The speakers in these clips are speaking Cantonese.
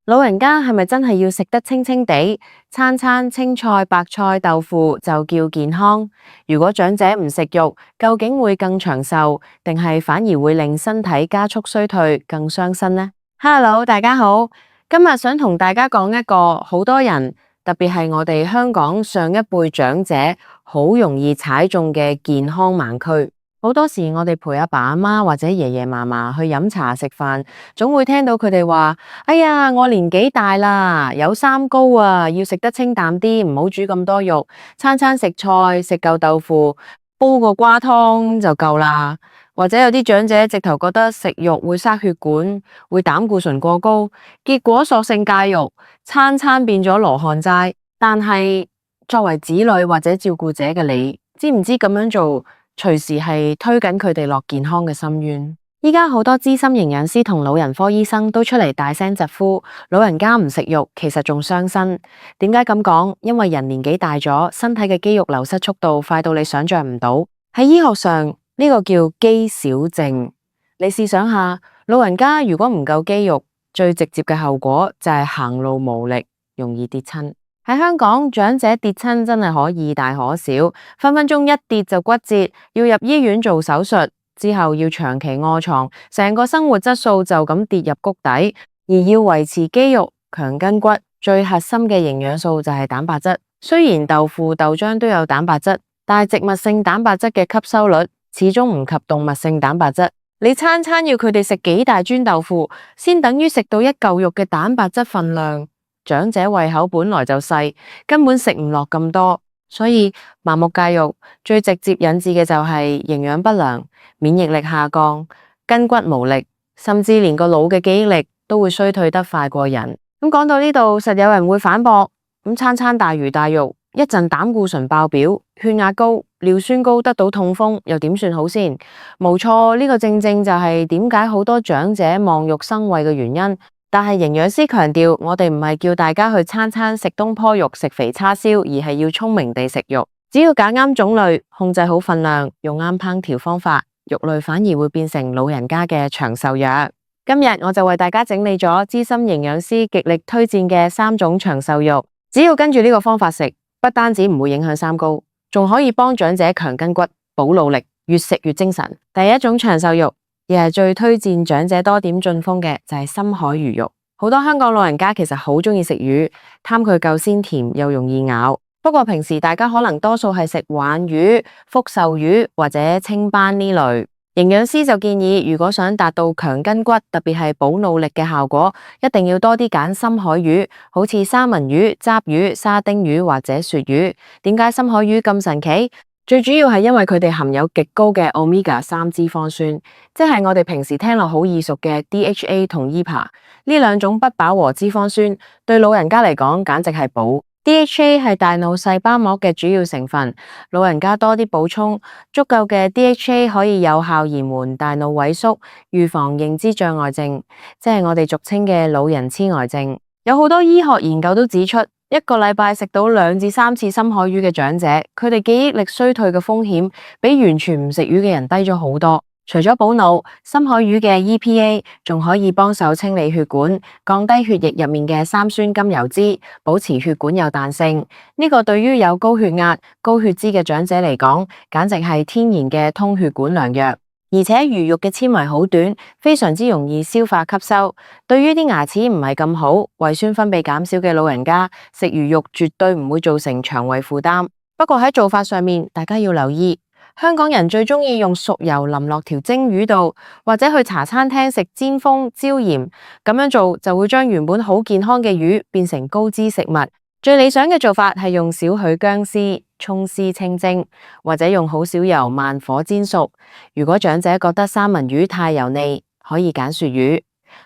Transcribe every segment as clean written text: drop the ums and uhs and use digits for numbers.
老人家係咪真係要食得清清地，餐餐青菜、白菜、豆腐就叫健康？如果長者唔食肉，究竟會更長壽，定係反而會令身體加速衰退，更傷身呢？Hello，大家好，今日想同大家講一個好多人，特別係我哋香港上一輩長者好容易踩中嘅健康盲區。好多時我哋陪阿爸阿媽或者爺爺嫲嫲去飲茶食飯，總會聽到佢哋話：哎呀，我年紀大啦，有三高啊，要食得清淡啲，唔好煮咁多肉，餐餐食菜，食夠豆腐，煲個瓜湯就夠啦。或者有啲長者直頭覺得食肉會塞血管，會膽固醇過高，結果索性戒肉，餐餐變咗羅漢齋。但係作為子女或者照顧者嘅你，知唔知咁樣做隨時係推緊佢哋落健康嘅深淵？依家好多資深營養師同老人科醫生都出嚟大聲疾呼，老人家唔食肉其實仲傷身。點解咁講？因為人年紀大咗，身體嘅肌肉流失速度快到你想象唔到。喺醫學上呢個叫肌少症。你試想下，老人家如果唔夠肌肉，最直接嘅後果就係行路無力，容易跌親。喺香港，長者跌親真係可易大可小，分分鐘一跌就骨折，要入醫院做手術，之後要長期臥床，成個生活質素就咁跌入谷底。而要維持肌肉、強筋骨，最核心嘅營養素就係蛋白質。雖然豆腐、豆漿都有蛋白質，但係植物性蛋白質嘅吸收率始終唔及動物性蛋白質。你餐餐要佢哋食幾大磚豆腐，先等於食到一嚿肉嘅蛋白質份量。長者胃口本來就細，根本食唔落咁多，所以盲目戒肉最直接引致嘅就係營養不良、免疫力下降、筋骨無力，甚至連個腦嘅記憶力都會衰退得快過人。講到呢度，實有人會反駁：餐餐大魚大肉，一陣膽固醇爆表、血壓高、尿酸高，得到痛風，又點算好先？冇錯，呢個正正就係點解好多長者望肉生胃嘅原因。但係營養師強調，我哋唔係叫大家去餐餐食東坡肉、食肥叉燒，而係要聰明地食肉。只要揀啱種類，控制好份量，用啱烹調方法，肉類反而會變成老人家嘅長壽藥。今日我就為大家整理咗資深營養師極力推薦嘅3種長壽肉，只要跟住呢個方法食，不單止唔會影響三高，仲可以幫長者強筋骨、補腦力，越食越精神。第一種長壽肉，亦係最推薦長者多點進風嘅，就係深海魚肉。好多香港老人家其實好中意食魚，貪佢夠鮮甜又容易咬。不過平時大家可能多數係食鯇魚、福壽魚或者青斑呢類。營養師就建議，如果想達到強筋骨，特別係補腦力嘅效果，一定要多啲揀深海魚，好似三文魚、雜魚、沙丁魚或者鱈魚。點解深海魚咁神奇？最主要係因為佢哋含有極高嘅 Omega-3 脂肪酸，即係我哋平時聽落好耳熟嘅 DHA 同 EPA。呢兩種不飽和脂肪酸對老人家嚟講簡直係寶。DHA 係大腦細胞膜嘅主要成分，老人家多啲補充足夠嘅 DHA 可以有效延緩大腦萎縮，預防認知障礙症，即係我哋俗稱嘅老人痴呆症。有好多醫學研究都指出，一個禮拜食到2至3次深海魚嘅長者，佢哋記憶力衰退嘅風險比完全唔食魚嘅人低咗好多。除咗補腦，深海魚嘅 EPA 仲可以幫手清理血管，降低血液入面嘅三酸甘油酯，保持血管有彈性。呢個對於有高血壓、高血脂嘅長者嚟講，簡直係天然嘅通血管良藥。而且魚肉嘅纖維好短，非常之容易消化吸收。對於啲牙齒唔係咁好、胃酸分泌減少嘅老人家，食魚肉絕對唔會造成腸胃負擔。不過喺做法上面，大家要留意，香港人最中意用熟油淋落條蒸魚度，或者去茶餐廳食煎封、椒鹽，咁樣做就會將原本好健康嘅魚變成高脂食物。最理想嘅做法係用少許薑絲、蔥絲清蒸，或者用好少油慢火煎熟。如果長者覺得三文魚太油膩，可以揀鱈魚，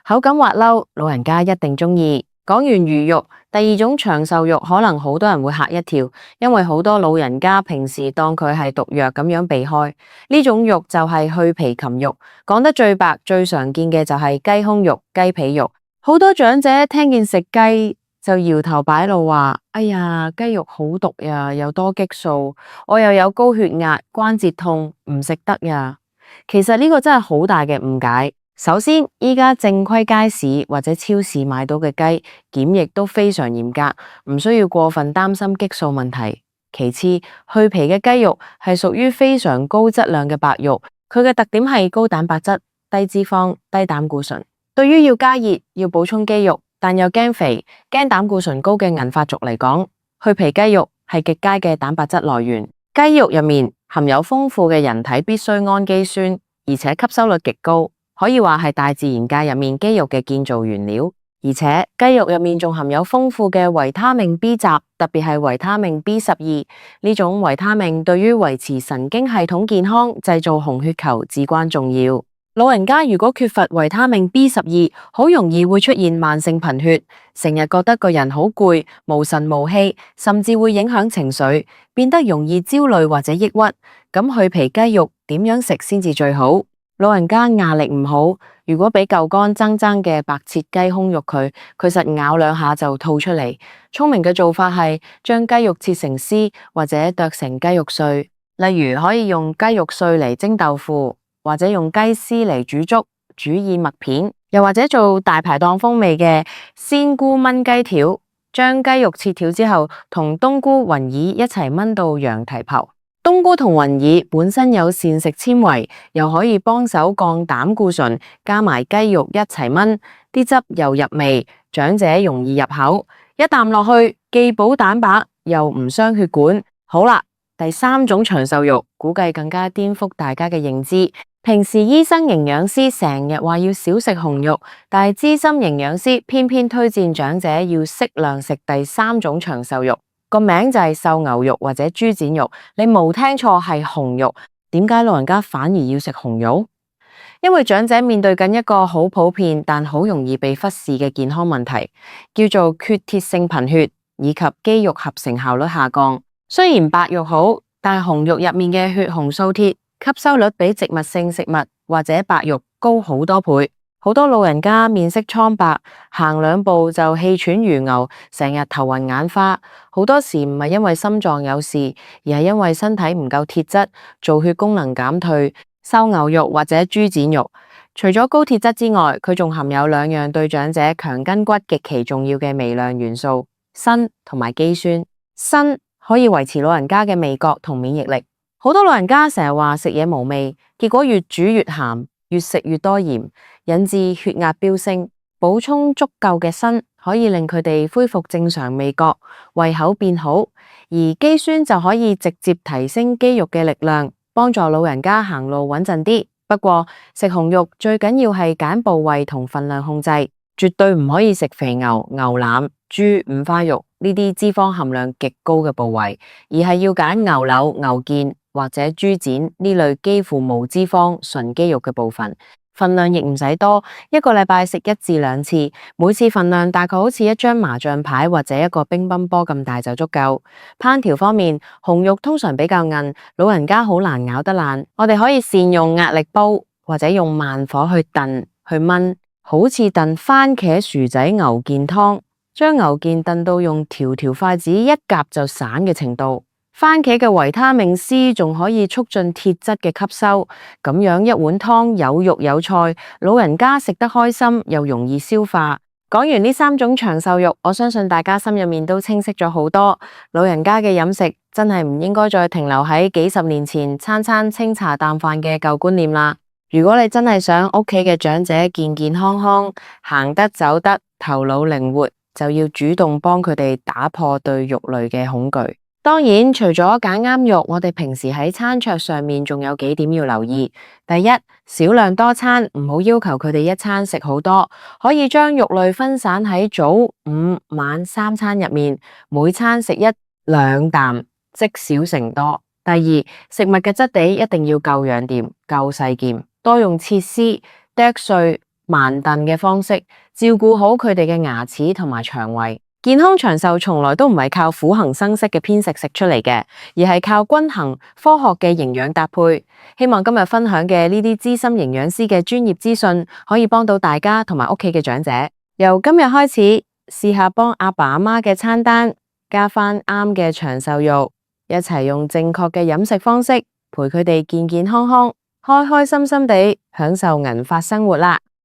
口感滑溜，老人家一定中意。講完魚肉，第二種長壽肉可能好多人會嚇一跳，因為好多老人家平時當佢係毒藥咁樣避開。呢種肉就係去皮禽肉，講得最白最常見嘅就係雞胸肉、雞皮肉。好多長者聽見食雞就搖頭擺腦話：哎呀，雞肉好毒呀，又多激素，我又有高血壓、關節痛，唔食得呀。其實呢個真係好大嘅誤解。首先，依家正規街市或者超市買到嘅雞檢疫都非常嚴格，唔需要過分擔心激素問題。其次，去皮嘅雞肉係屬於非常高質量嘅白肉，佢嘅特點係高蛋白質、低脂肪、低膽固醇。對於要加熱、要補充肌肉，但又驚肥、驚膽固醇高嘅銀髮族嚟講，去皮雞肉係極佳嘅蛋白質來源。雞肉入面含有豐富嘅人體必需氨基酸，而且吸收率極高，可以話係大自然界入面肌肉嘅建造原料。而且雞肉入面仲含有豐富嘅維他命 B 集，特別係維他命 B12，呢種維他命對於維持神經系統健康、製造紅血球至關重要。老人家如果缺乏維他命 B12，好容易會出現慢性貧血，成日覺得個人好攰、無神無氣，甚至會影響情緒，變得容易焦慮或者抑鬱。咁去皮雞肉點樣食先至最好？老人家牙力唔好，如果俾嚿乾爭爭嘅白切雞胸肉佢實咬兩下就吐出嚟。聰明嘅做法係將雞肉切成絲或者剁成雞肉碎，例如可以用雞肉碎嚟蒸豆腐，或者用雞絲嚟煮粥、煮燕麥片，又或者做大排檔風味嘅鮮菇炆雞條，將雞肉切條之後同冬菇、雲耳一齊炆到羊蹄泡。冬菇同雲耳本身有膳食纖維，又可以幫手降膽固醇，加埋雞肉一齊炆，啲汁又入味，長者容易入口，一啖落去既補蛋白又唔傷血管。好啦，第三種長壽肉估計更加顛覆大家嘅認知。平時醫生營養師成日話要少食紅肉，但係資深營養師偏偏推薦長者要適量食第三種長壽肉。個名就係瘦牛肉或者豬展肉，你冇聽錯，係紅肉。點解老人家反而要食紅肉？因為長者面對緊一個好普遍但好容易被忽視嘅健康問題，叫做缺鐵性貧血以及肌肉合成效率下降。雖然白肉好，但係紅肉入面嘅血紅素鐵吸收率比植物性食物或者白肉高好多倍。好多老人家面色蒼白，行兩步就氣喘如牛，成日頭暈眼花。好多時唔係因為心臟有事，而係因為身體唔夠鐵質，造血功能減退。瘦牛肉或者豬展肉，除咗高鐵質之外，佢仲含有兩樣對長者強筋骨極其重要嘅微量元素：鋅同埋肌酸。鋅可以維持老人家嘅味覺同免疫力。好多老人家成日話食嘢無味，結果越煮越鹹，越食越多鹽，引致血壓飆升。補充足夠嘅鋅可以令佢哋恢復正常味覺，胃口變好，而肌酸就可以直接提升肌肉嘅力量，幫助老人家行路穩陣啲。不過食紅肉最緊要係揀部位同份量控制，絕對唔可以食肥牛、牛腩、豬、五花肉呢啲脂肪含量極高嘅部位，而係要揀牛柳、牛腱或者豬展呢類幾乎無脂肪純肌肉嘅部分。份量亦唔使多，一個禮拜食1至2次，每次份量大概好似一張麻將牌或者一個乒乓波咁大就足夠。烹調方面，紅肉通常比較韌，老人家好難咬得爛。我哋可以善用壓力煲或者用慢火去燉去炆，好似燉番茄薯仔牛腱湯，將牛腱燉到用條條筷子一夾就散嘅程度。番茄嘅維他命 C 仲可以促進鐵質嘅吸收，咁樣一碗湯有肉有菜，老人家食得開心又容易消化。講完呢3種長壽肉，我相信大家心入面都清晰咗好多。老人家嘅飲食真係唔應該再停留喺幾十年前餐餐清茶淡飯嘅舊觀念啦。如果你真係想屋企嘅長者健健康康，行得走得，頭腦靈活，就要主動幫佢哋打破對肉類嘅恐懼。當然，除咗揀啱肉，我哋平時喺餐桌上面仲有幾點要留意。第一，少量多餐，唔好要求佢哋一餐食好多，可以將肉類分散喺早、午、晚3餐入面，每餐食1、2啖，積少成多。第二，食物嘅質地一定要夠養掂、夠細件，多用切絲、剁碎、慢燉嘅方式，照顧好佢哋嘅牙齒同埋腸胃。健康長壽從來都唔係靠苦行僧式嘅偏食食出嚟嘅，而係靠均衡科學嘅營養搭配。希望今日分享嘅呢啲資深營養師嘅專業資訊，可以幫到大家同埋屋企嘅長者。由今日開始，試下幫阿爸阿媽嘅餐單加返啱嘅長壽肉，一齊用正確嘅飲食方式陪佢哋健健康康、開開心心地享受銀髮生活啦。